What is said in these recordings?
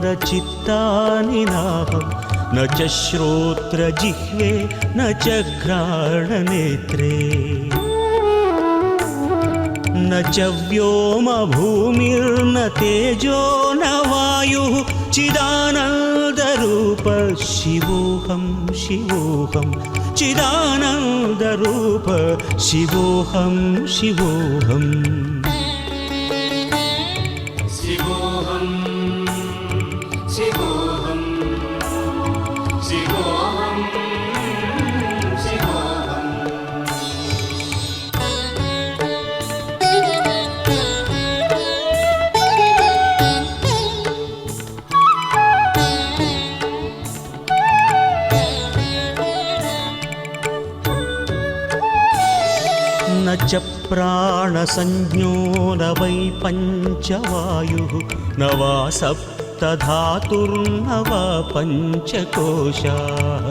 चाहङ्कारचित्तानि नाहं न च श्रोत्रजिह्वे न च घ्राणनेत्रे न च व्योमभूमिर्न तेजो न वायुः चिदानन्दरूप शिवोऽहं शिवोऽहं चिदानन्दरूप शिवोऽहं शिवोऽहम् शिवोऽहं शिवोऽहं शिवोऽहं शिवोऽहम् न च प्राणसंज्ञो न वै पञ्चवायुः न वा सप्तधातुर्न वा पञ्चकोशाः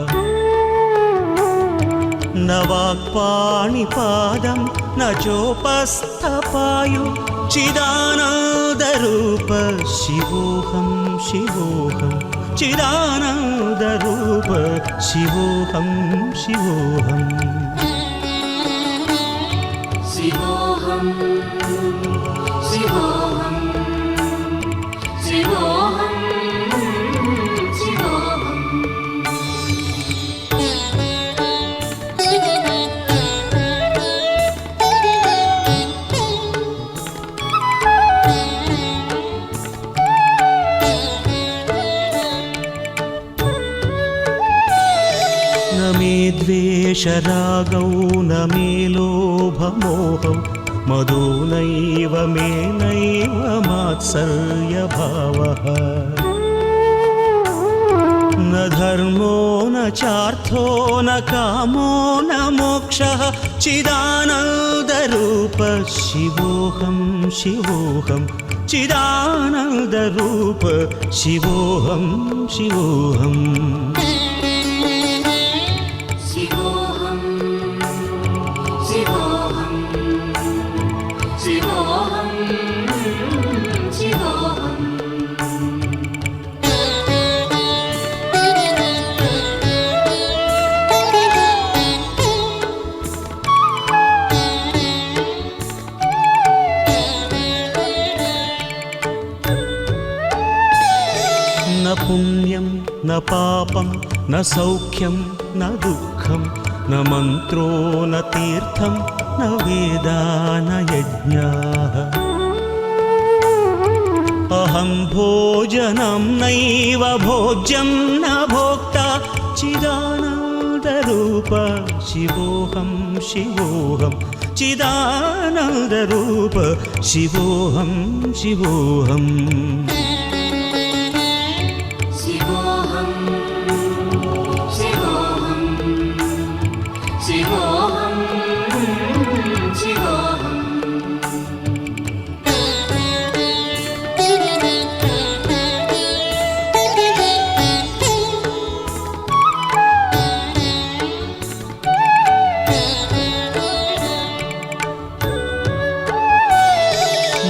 न वाक्पाणिपादं न चोपस्थपायु चिदानन्दरूप शिवोऽहं शिवोऽहं चिदानन्दरूप शिवोऽहं शिवोऽहम् शिवोऽहं शिवोऽहं शिवोऽहं शिवोऽहम् न मे द्वेषरागौ न मे लोभमोहौ मदो नैव मे नैव मात्सर्यभावः न धर्मो न चार्थो न कामो न मोक्षः चिदानन्दरूप शिवोऽहं शिवोऽहं चिदानन्दरूप शिवोऽहं शिवोऽहम् शिवोऽहं शिवोऽहं शिवोऽहं शिवोऽहम् न पुण्यं न पापं न सौख्यं न दुःखं न मन्त्रो न तीर्थं न वेदा न यज्ञाः अहं भोजनं नैव भोज्यं न भोक्ता चिदानन्दरूप शिवोऽहं शिवोऽहं चिदानन्दरूप शिवोऽहं शिवोऽहम् शिवोऽहं शिवोऽहं शिवोऽहं शिवोऽहम्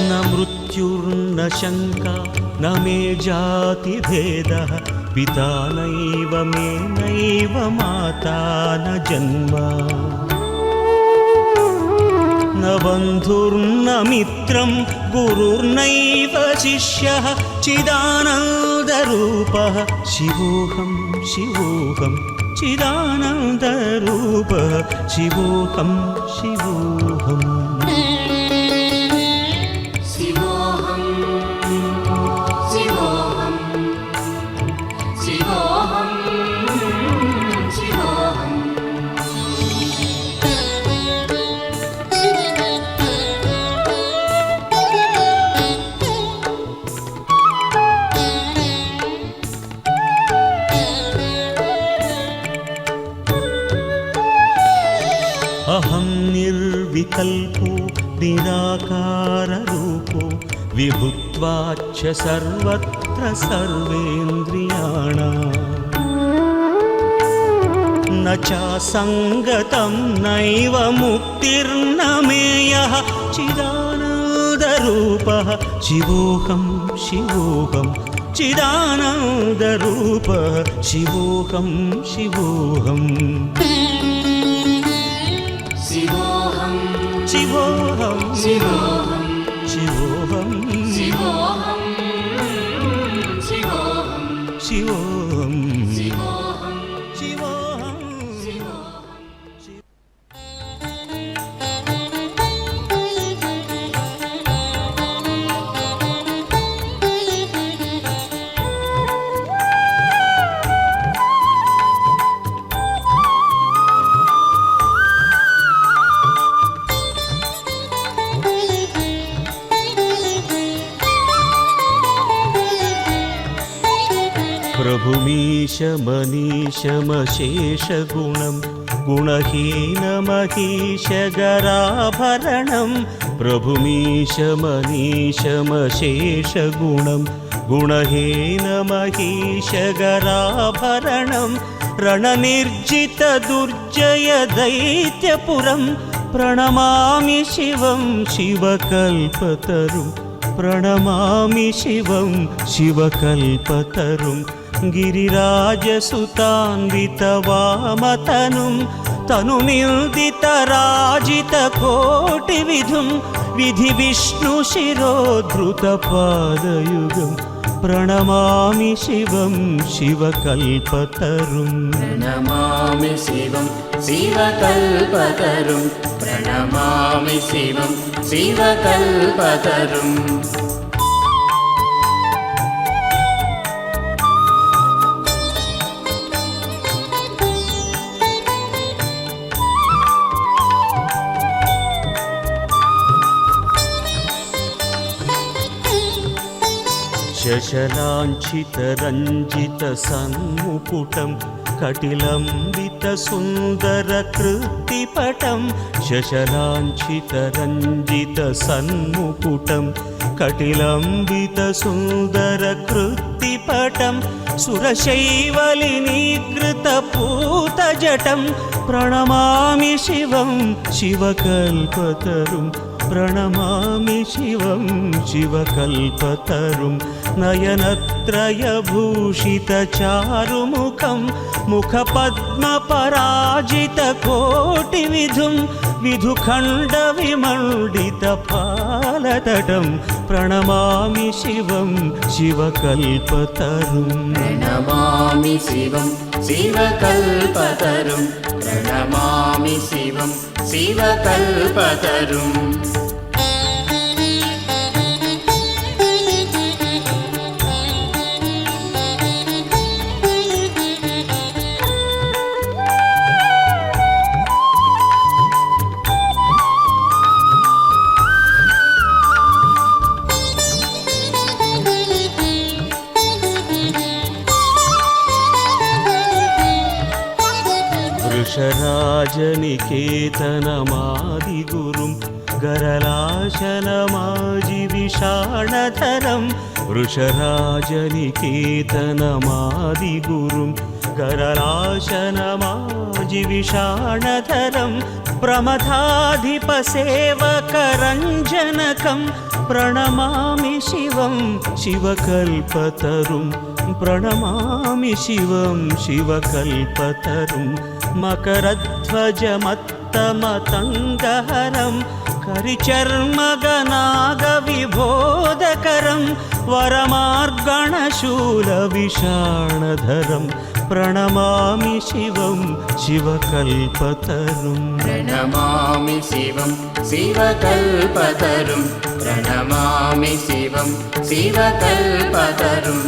न मृत्युर्न शङ्का न मे जातिभेदः पिता नैव मे नैव माता न जन्म न बन्धुर्न मित्रं गुरुर्नैव शिष्यः चिदानन्दरूपः शिवोऽहं शिवोऽहं चिदानन्दरूपः शिवोऽहं शिवोऽहम् शिवोऽहं शिवोऽहं शिवोऽहं शिवोऽहम् अहं निर्विकल्पो निराकाररूपो विभुत्वाच्च सर्वत्र सर्वेन्द्रियाणाम् न चासङ्गतं नैव मुक्तिर्न मेयः चिदानन्दरूप चिदानन्दरूपः शिवोऽहं शिवोऽहं चिदानन्दरूपः शिवोऽहं शिवोऽहं शिवोऽहं शिवोऽहं शिवोऽहं शिवोऽहं शिवोऽहं शिवोऽहं शिवोऽहं शिवोऽहं शिवोऽहं प्रभुमीशमनीशमशेषगुणं गुणहीनमहीशगराभरणं प्रभुमीशमनीशमशेषगुणं गुणहीनमहीशगराभरणं रणनिर्जितदुर्जयदैत्यपुरं प्रणमामि शिवं शिवकल्पतरुं प्रणमामि शिवं शिवकल्पतरुं गिरिराजसुतान्वितवामतनुं तनुनिर्दितराजितकोटिविधुं विधिविष्णुशिरोद्धृतपादयुगं प्रणमामि शिवं शिवकल्पतरुं प्रणमामि शिवं शिवकल्पतरुं प्रणमामि शिवं शिवकल्पतरुं शशलाञ्छितरञ्जितसन्मुकुटं कटिलम्बितसुन्दरकृत्तिपटं शशलाञ्छितरञ्जितसन्मुकुटं कटिलम्बितसुन्दरकृत्तिपटं सुरशैवलिनीकृतपूतजटं प्रणमामि शिवं शिवकल्पतरुं प्रणमामि शिवं शिवकल्पतरुं नयनत्रयभूषितचारुमुखं मुखपद्मपराजितकोटिविधुं विधुखण्डविमण्डितफालतटं प्रणमामि शिवं शिवकल्पतरुं प्रणमामि शिवं शिवकल्पतरुं प्रणमामि शिवं शिवकल्पतरुं वृषराजनिकेतनमादिगुरुं गरलाशनमाजिविषाणधरं वृषराजनिकेतनमादिगुरुं गरलाशनमाजिविषाणधरं प्रमथाधिपसेवकरञ्जनकं प्रणमामि शिवं शिवकल्पतरुं प्रणमामि शिवं शिवकल्पतरुं मकरध्वजमत्तमतङ्गहरं करिचर्मगनागविबोधकरं वरमार्गणशूलविषाणधरं प्रणमामि शिवं शिवकल्पतरुं प्रणमामि शिवं शिवकल्पतरुं प्रणमामि शिवं शिवकल्पतरुं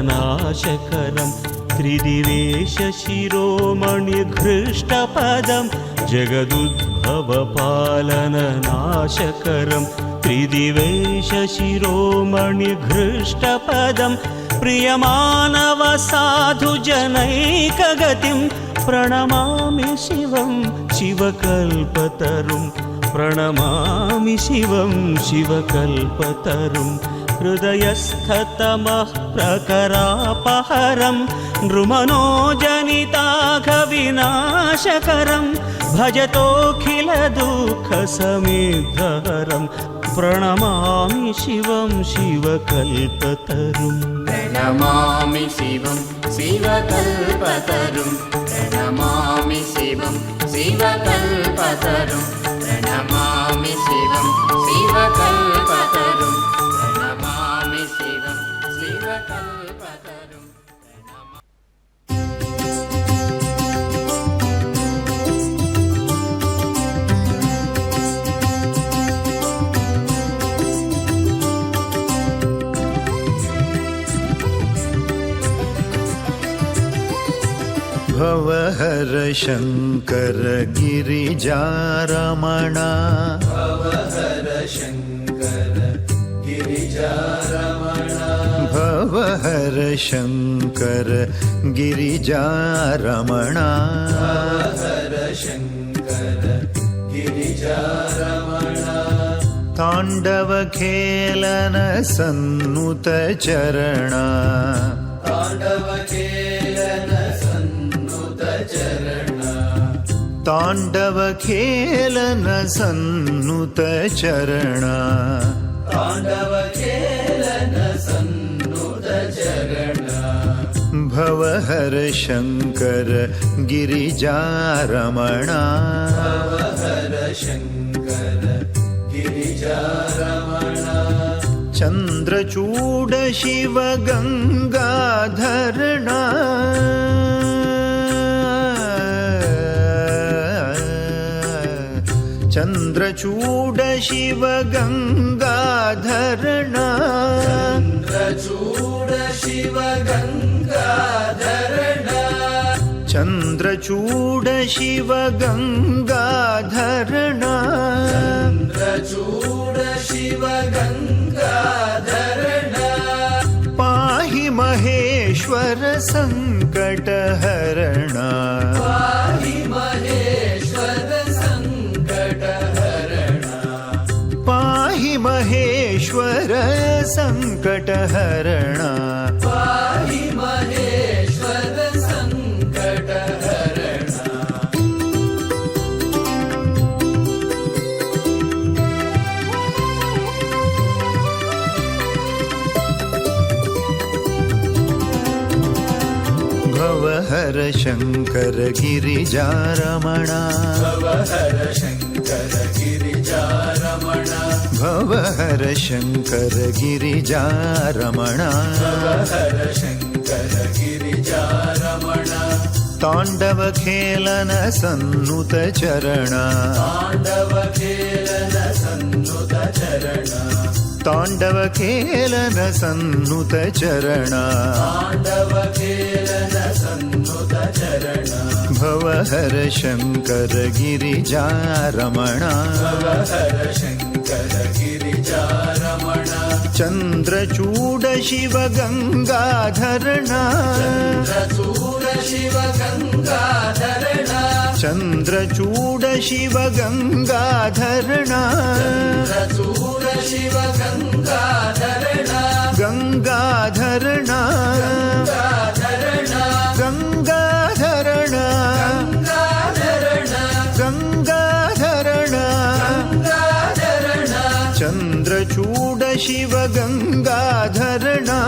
जगदुद्भवपालननाशकरं त्रिदिवेशशिरोमणिघृष्टपदं जगदुद्भवपालननाशकरं त्रिदिवेशशिरोमणिघृष्टपदं प्रियमानवसाधुजनैकगतिं प्रणमामि शिवं शिवकल्पतरुं प्रणमामि शिवं शिवकल्पतरुं हृदयस्थतमः प्रकरापहरं नृमनोजनिताघविनाशकरं भजतोऽखिलदुःखसमुद्रहरं प्रणमामि शिवं शिवकल्पतरुं प्रणमामि शिवं शिवकल्पतरुं प्रणमामि शिवं शिवकल्पतरुं प्रणमामि शिवं शिवकल्पतरुं प्रणमामि शिवं शिवकल्पतरुं भवहर शङ्कर गिरिजारमणा भवहर शङ्कर गिरिजारमणा भवहर शङ्कर गिरिजारमणा भवहर शङ्कर गिरिजारमणा ताण्डवखेलन सन्नुत चरणा ताण्डवखेलन ताण्डवखेलन सन्नुत चरणा ताण्डवखेलन सन्नुत चरणा भवहर शङ्कर गिरिजारमणा भवहर शङ्कर गिरिजारमणा चन्द्रचूड शिव गङ्गाधरणा चन्द्रचूड शिव गङ्गाधरणा चन्द्रचूड शिव गङ्गाधरणा चन्द्रचूड शिव गङ्गाधरणा चन्द्रचूड शिव गङ्गाधरणा पाहि महेश्वर सङ्कटहरणा पाहि महेश्वर पाहि महेश्वर सङ्कटहरणा पाहि महेश्वर सङ्कटहरणा भवहर शङ्कर गिरिजारमणा भवहर शङ्कर गिरिजारमणा भवहर शङ्कर गिरिजारमणा भवहर शङ्कर गिरिजारमणा ताण्डवखेलन सन्नुत चरणा ताण्डवखेलन सन्नुत चरणा ताण्डवखेलन सन्नुत चरणा ताण्डवखेलन सन्नुत चरणा भवहर शङ्कर गिरिजारमणा भवहर शङ्कर गिरिजारमणा चन्द्रचूड शिव गङ्गाधरणा चन्द्रचूड शिव गङ्गाधरणा चन्द्रचूड शिव गङ्गाधरणा चन्द्रचूड शिव गङ्गाधरणा गङ्गाधरणा गङ्गाधरणा गङ्गाधरणा चन्द्रचूड शिव गङ्गाधरणा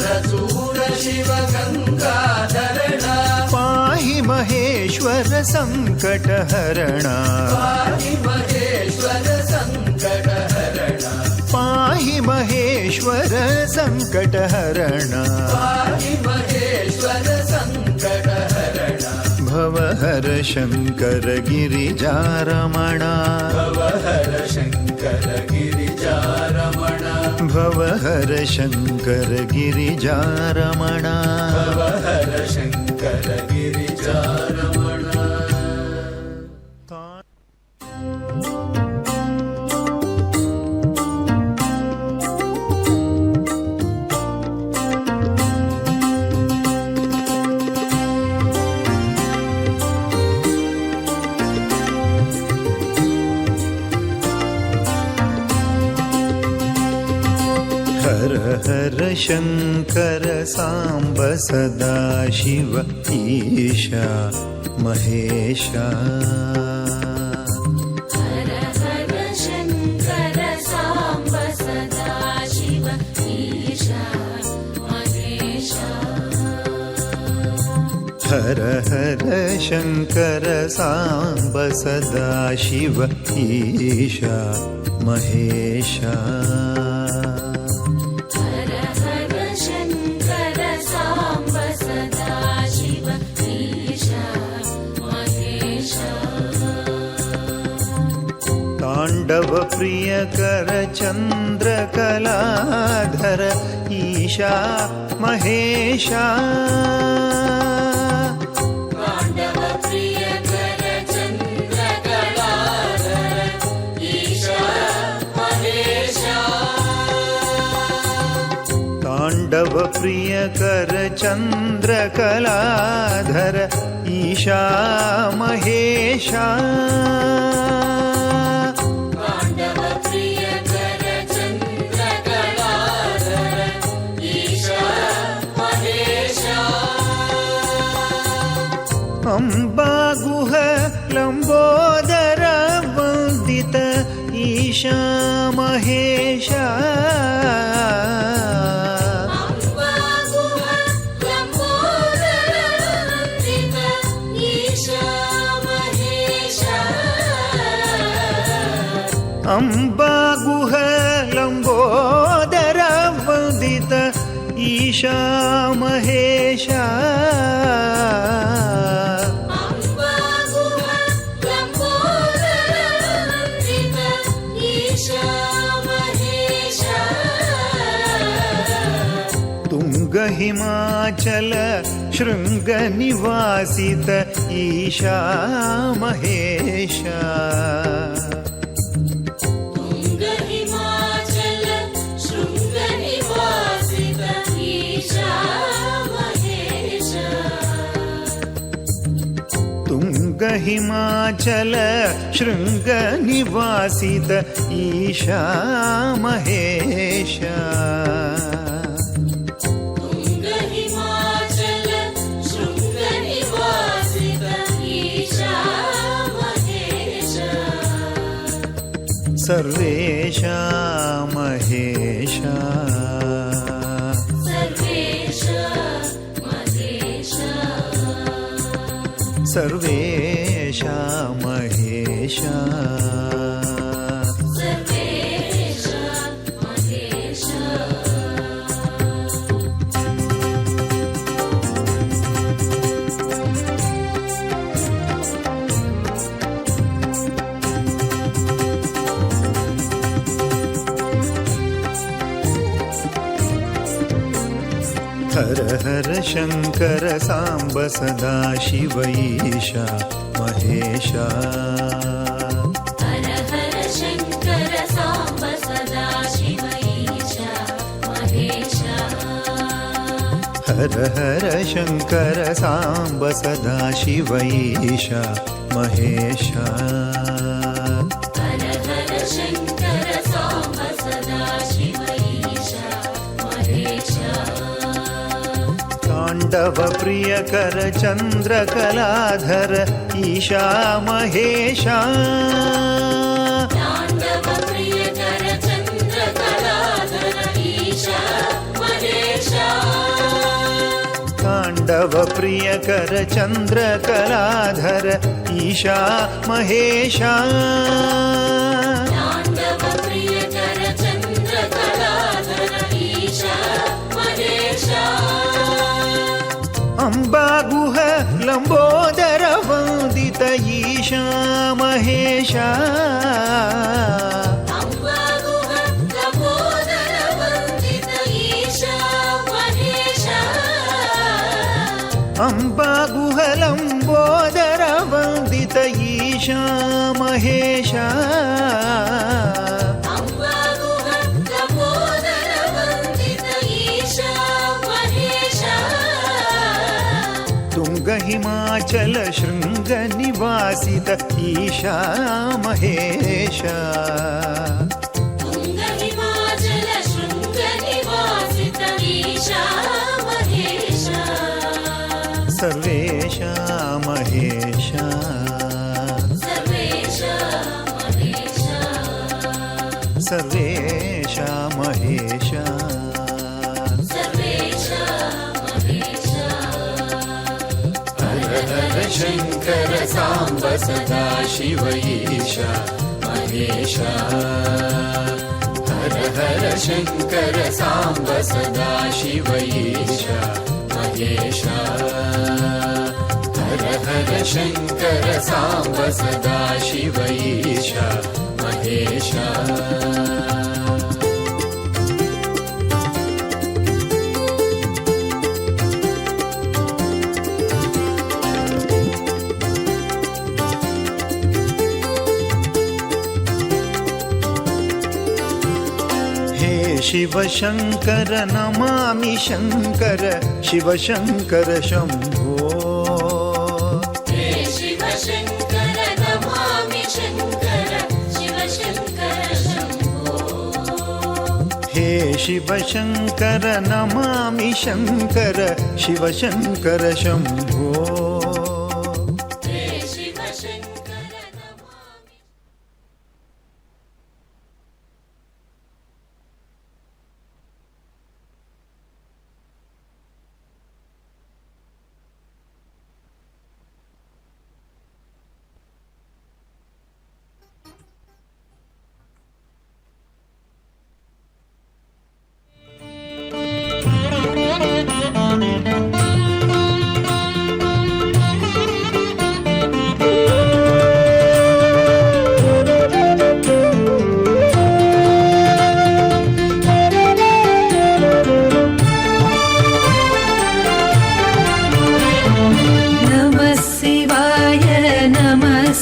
चन्द्रचूड शिव गङ्गाधरणा पाहि महेश्वर सङ्कटहरणा पाहि महेश्वर सङ्कटहरणा पाहि महेश्वर सङ्कटहरणा पाहि महेश्वर सङ्कटहरणा भवहर शङ्कर गिरिजारमणा भवहर शङ्कर गिरिजारमणा भवहर शङ्कर गिरिजारमणा भवहर शङ्कर गिरिजारमणा ಹರ ಹರ ಶಂಕರ ಸಾಂಬ ಸದಾಶಿವ ಈಶ ಮಹೇಶ. ಹರ ಹರ ಶಂಕರ ಸಾಂಬ ಸದಾಶಿವ ಈಶ ಮಹೇಶ. ಹರ ಹರ ಶಂಕರ ಸಾಂಬ ಸದಾಶಿವ ಈಶ ಮಹೇಶ. ಹರ ಹರ ಶಂಕರ ಸಾಂಬ ಸದಾಶಿವ ಈಶ ಮಹೇಶ. ತಾಂಡವ ಪ್ರಿಯಕರ ಚಂದ್ರ ಕಲಾಧರ ಈಶಾ ಮಹೇಶ. ಪಾಂಡವ ಪ್ರಿಯಕರ ಚಂದ್ರ ಕಲಾಧರ ಈಶ ಮಹೇಶ. ತಾಂಡವ ಪ್ರಿಯಕರ ಚಂದ್ರ ಕಲಾಧರ ಈಶಾ ಮಹೇಶ. ಪಾಂಡವ ಪ್ರಿಯಕರ ಚಂದ್ರ ಕಲಾಧರ ಈಶ ಮಹೇಶ. ಅಂಬಾಗುಹ ಲಂಬೋದರ ವಂದಿತ ಈಶಾ ಮಹೇಶ. ಅಂಬಾಗುಹ ಲಂಬೋದರ ವಂದಿತ ಈಶ ಮಹೇಶ. ಅಂಬಾಗುಹ ಲಂಬೋದರ ವಂದಿತ ಈಶಾ ಮಹೇಶ. ಅಂಬಾಗುಹ ಲಂಬೋದರ ವಂದಿತ ಈಶ ಮಹೇಶ. ತುಂಗ ಹಿಮಾಚಲ ಶೃಂಗ ನಿವಾಸಿತ ಈಶಾ ಮಹೇಶ. ತುಂಗ ಹಿಮಾಚಲ ಶೃಂಗ ನಿವಾಸಿತ ಈಶ ಮಹೇಶ. ತುಂಗ ಹಿಮಾಚಲ ಶೃಂಗ ನಿವಾಸಿತ ಈಶಾ ಮಹೇಶ. ತುಂಗ ಹಿಮಾಚಲ ಶೃಂಗ ನಿವಾಸಿತ ಈಶ ಮಹೇಶ. ಸರ್ವೇಶ ಮಹೇಶ. ಸರ್ವೇಶ ಮಹೇಶ. ಸರ್ವೇಶ ಮಹೇಶ. ಸರ್ವೇಶ ಮಹೇಶ. ಹರ ಹರ ಶಂಕರ ಸಾಂಬ ಸದಾಶಿವ ಈಶಾ ಮಹೇಶ. ಹರ ಹರ ಶಂಕರ ಸಾಂಬ ಸದಾಶಿವ ಈಶ ಮಹೇಶ. ಹರ ಹರ ಶಂಕರ ಸಾಂಬ ಸದಾಶಿವ ಈಶಾ ಮಹೇಶ. ಹರ ಹರ ಶಂಕರ ಸಾಂಬ ಸದಾಶಿವ ಈಶ ಮಹೇಶ. ತಾಂಡವ ಪ್ರಿಯಕರ ಚಂದ್ರ ಕಲಾಧರ ಈಶಾ ಮಹೇಶ. ತಾಂಡವ ಪ್ರಿಯಕರ ಚಂದ್ರ ಕಲಾಧರ ಈಶ ಮಹೇಶ. ತಾಂಡವ ಪ್ರಿಯಕರ ಚಂದ್ರ ಕಲಾಧರ ಈಶಾ ಮಹೇಶ. ತಾಂಡವ ಪ್ರಿಯಕರ ಚಂದ್ರ ಕಲಾಧರ ಈಶ ಮಹೇಶ. ಅಂಬಾಗುಹ ಲಂಬೋದರ ವಂದಿತ ಈಶಾ ಮಹೇಶ. ಅಂಬಾಗುಹ ಲಂಬೋದರ ವಂದಿತ ಈಶ ಮಹೇಶ. ಅಂಬಾಗುಹ ಲಂಬೋದರ ವಂದಿತ ಈಶಾ ಮಹೇಶ. ಅಂಬಾಗುಹ ಲಂಬೋದರ ವಂದಿತ ಈಶ ಮಹೇಶ. ತುಂಗ ಹಿಮಾಚಲ ಶೃಂಗ ನಿವಾಸಿತ ಈಶಾ ಮಹೇಶ. ತುಂಗ ಹಿಮಾಚಲ ಶೃಂಗ ನಿವಾಸಿತ शङ्कर साम्ब सदा शिव ईशा महेशा हर हर शङ्कर साम्ब सदा शिव ईशा महेशा हर हर शङ्कर साम्ब सदा शिव ईशा महेशा शिव शङ्कर नमामि शङ्कर शिव शङ्कर शम्भो हे शिव शङ्कर नमामि शङ्कर शिव शङ्कर शम्भो हे शिव शङ्कर नमामि शङ्कर शिव शङ्कर शम्भो हे शिव शङ्कर नमामि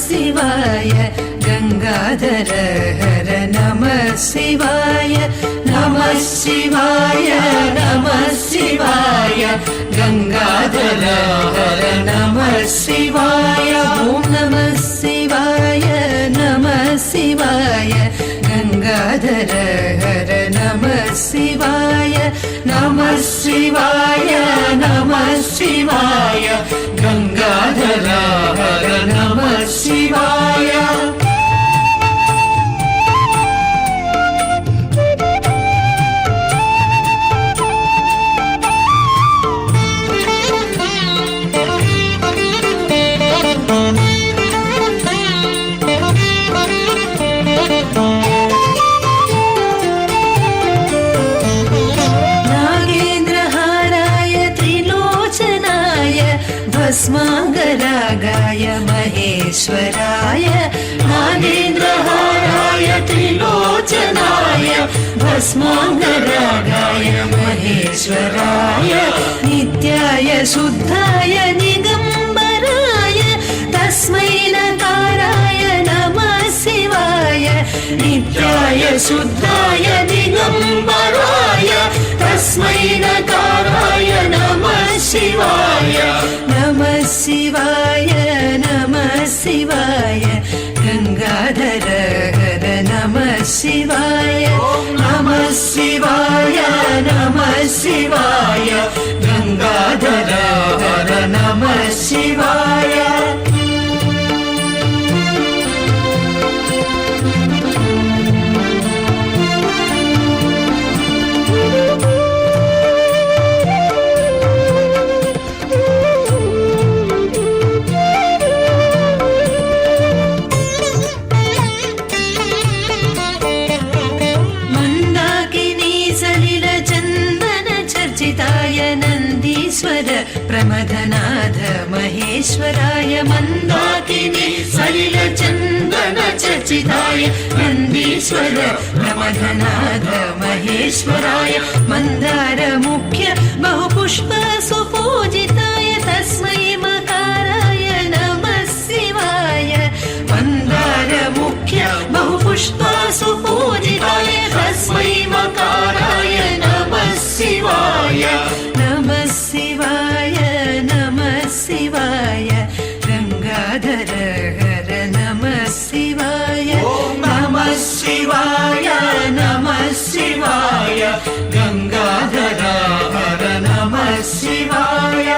शिवाय गंगाधर हर नमः शिवाय नमः शिवाय गंगाधर हर नमः शिवाय ओम नमः शिवाय गंगाधर हर नमः शिवाय गंगाधर हर नमः शिवाय भस्मांगरागाय महेश्वराय नागेन्द्रहाराय त्रिलोचनाय भस्मांगरागाय महेश्वराय नित्याय शुद्धाय निगंबराय तस्मै नकाराय नमः शिवाय नित्याय शुद्धाय दिगंबराय तस्मै नकाराय नमः शिवाय नमः शिवाय गंगाधर हर नमः शिवाय गंगाधर हर नमः शिवाय प्रमथनाथ महेश्वराय मंदाकिनी सलिल चंदन चर्चिताय नंदीश्वर प्रमथनाथ महेश्वराय मंदार मुख्य बहुपुष्प सुपूजिताय तस्मै मकाराय नमः शिवाय मंदार मुख्य बहुपुष्प सुपूजिताय तस्मै मकाराय नमः शिवाय नमः शिवाय गंगाधर हर नमः शिवाय गंगाधर हर नमः शिवाय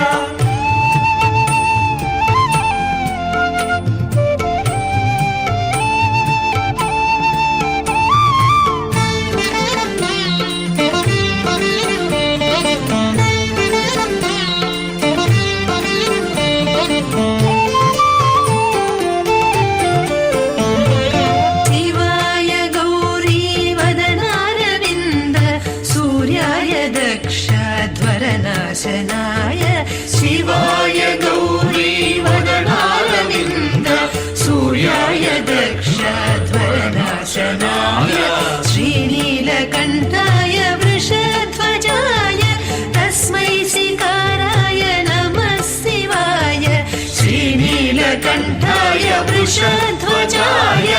सूर्याय दक्षध्वरनाशनाय शिवाय गौरीवदनारविन्द सूर्याय दक्षध्वरनाशनाय श्रीनीलकण्ठाय वृषध्वजाय तस्मै सिकाराय नमः शिवाय श्रीनीलकण्ठाय वृषध्वजाय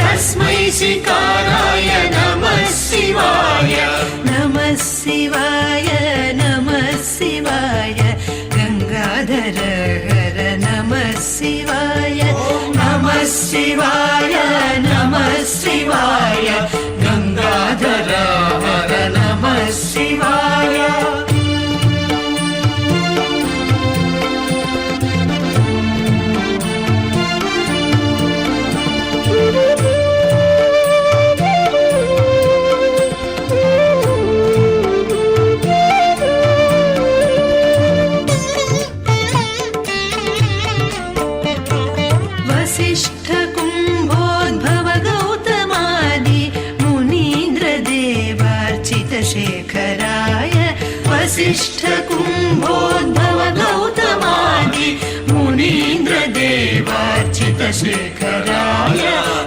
तस्मै सिकाराय नमः शिवाय नमः शिवाय नमः शिवाय गंगाधर हर नमः शिवाय नमः शिवाय नमः शिवाय गंगाधर हर नमः शिवाय वसिष्ठ कुम्भोद्भव गौतमादि मुनीन्द्र देवार्चित शेखराय वसिष्ठ कुम्भोद्भव गौतमादि मुनीन्द्र देवार्चित शेखराय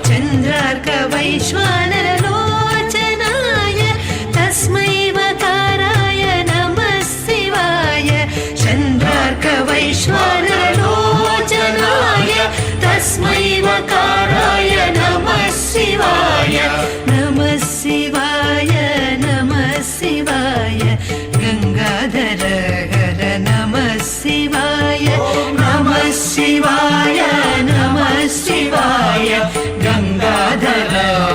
चन्द्रार्क वैश्वानर लोचनाय तस्मै वकाराय नमः शिवाय चन्द्रार्क वैश्वानर लोचनाय तस्मै वकाराय नमः शिवाय नमः शिवाय नमः शिवाय गंगाधर हर नमः शिवाय नमः शिवाय नमः शिवाय गंगाधर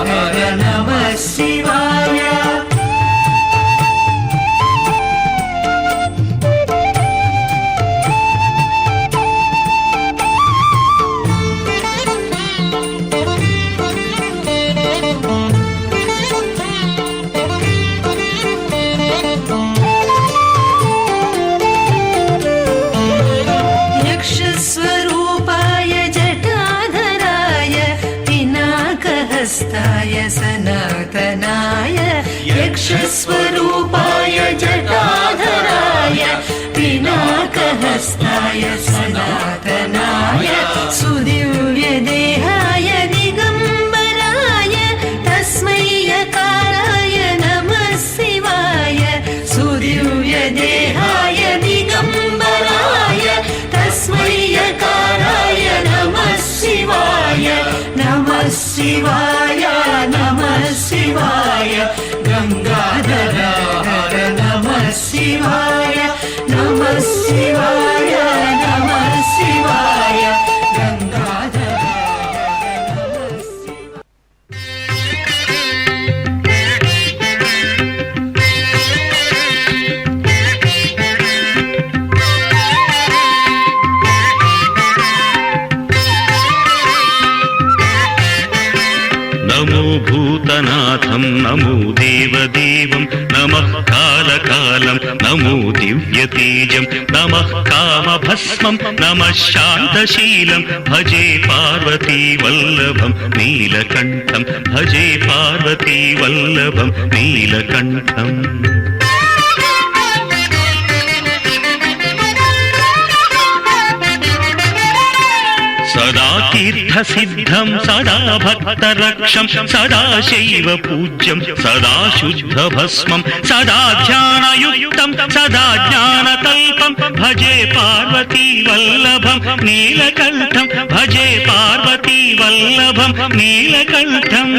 हर नमः शिवाय यक्षस्वरूपाय जटाधराय पिनाकहस्ताय सनातनाय यक्षस्वरूपाय जटाधराय पिनाकहस्ताय सनातनाय सुदिव्यदेहाय दिगम्बराय तस्मै यकाराय नमः शिवाय सुदिव्यदेहाय दिगम्बराय तस्मै यकाराय नमः शिवाय नमः शिवाय नमः शिवाय गंगाधर हर नमः शिवाय नमः शिवाय नमः शिवाय गंगाधर हर नमः शिवाय नमो भूतनाथं नमो देवदेवं नमः कालकालं नमो दिव्यतेजं नमः कामभस्मं नमः शान्तशीलं भजे पार्वतीवल्लभं नीलकण्ठं भजे पार्वतीवल्लभं नीलकण्ठम् सदा तीर्थसिद्धं सदा भक्तरक्षं सदा शैव पूज्यं सदा शुद्धभस्मं सदा ध्यानयुक्तं सदा ज्ञानकल्पं भजे पार्वतीवल्लभं नीलकण्ठं भजे पार्वतीवल्लभं नीलकण्ठम्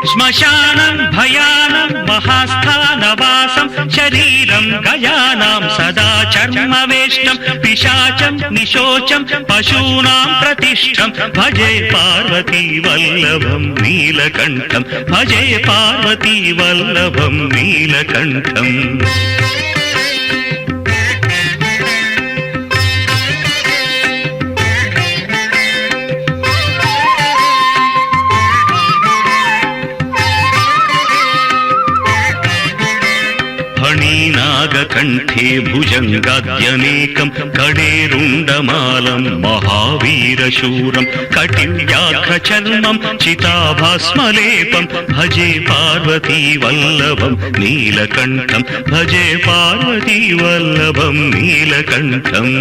श्मशानं भयानं महास्थानवासं शरीरं गयानां सदा चर्मवेष्टं पिशाचं निशोचं पशूनां प्रतिष्ठं भजे पार्वतीवल्लभं नीलकण्ठं भजे पार्वतीवल्लभं नीलकण्ठम् नागकण्ठे भुजङ्गाद्यनेकं कडेरुण्डमालं महावीरशूरं कटिव्याघ्रचर्मं चिताभास्मलेपं भजे पार्वतीवल्लभं नीलकण्ठं भजे पार्वतीवल्लभं नीलकण्ठम्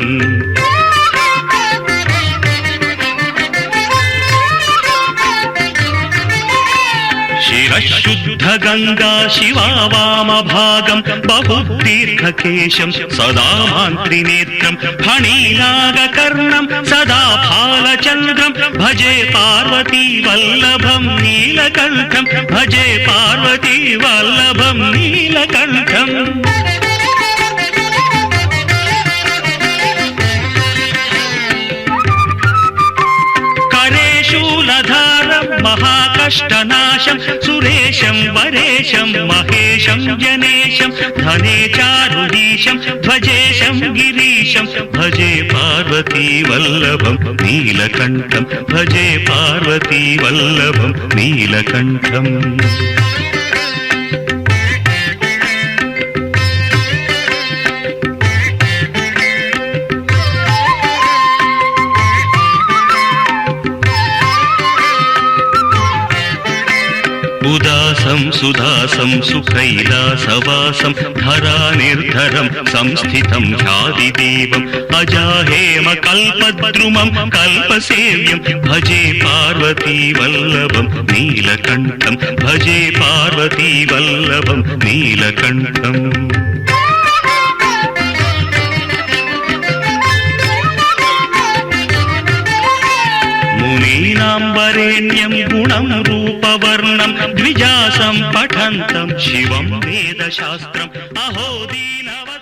शिरशुद्ध गंगा शिवा वामभागं बहुदीर्घकेशं सदा मान्त्रिनेत्रं फणीनागकर्णं सदा फालचन्द्रं भजे पार्वतीवल्लभं नीलकण्ठं भजे पार्वतीवल्लभं नीलकण्ठम् शूलधारं महाकष्टनाशं सुरेशं वरेशं महेशं जनेशं धने चारुदीशं ध्वजेशं गिरीशं भजे पार्वतीवल्लभं नीलकण्ठं भजे पार्वतीवल्लभं नीलकण्ठम् उदासं सुदासं सुकैलासवासं धरानिर्धरं संस्थितं ध्यादिदेवम् अजाहेमकल्पद्रुमं कल्पसेव्यं भजे पार्वतीवल्लभं नीलकण्ठं भजे पार्वतीवल्लभं नीलकण्ठम् मुनीनां वरेण्यं गुणं रूपवर्णं द्विजासं पठन्तं शिवं वेदशास्त्रम् अहो दीनव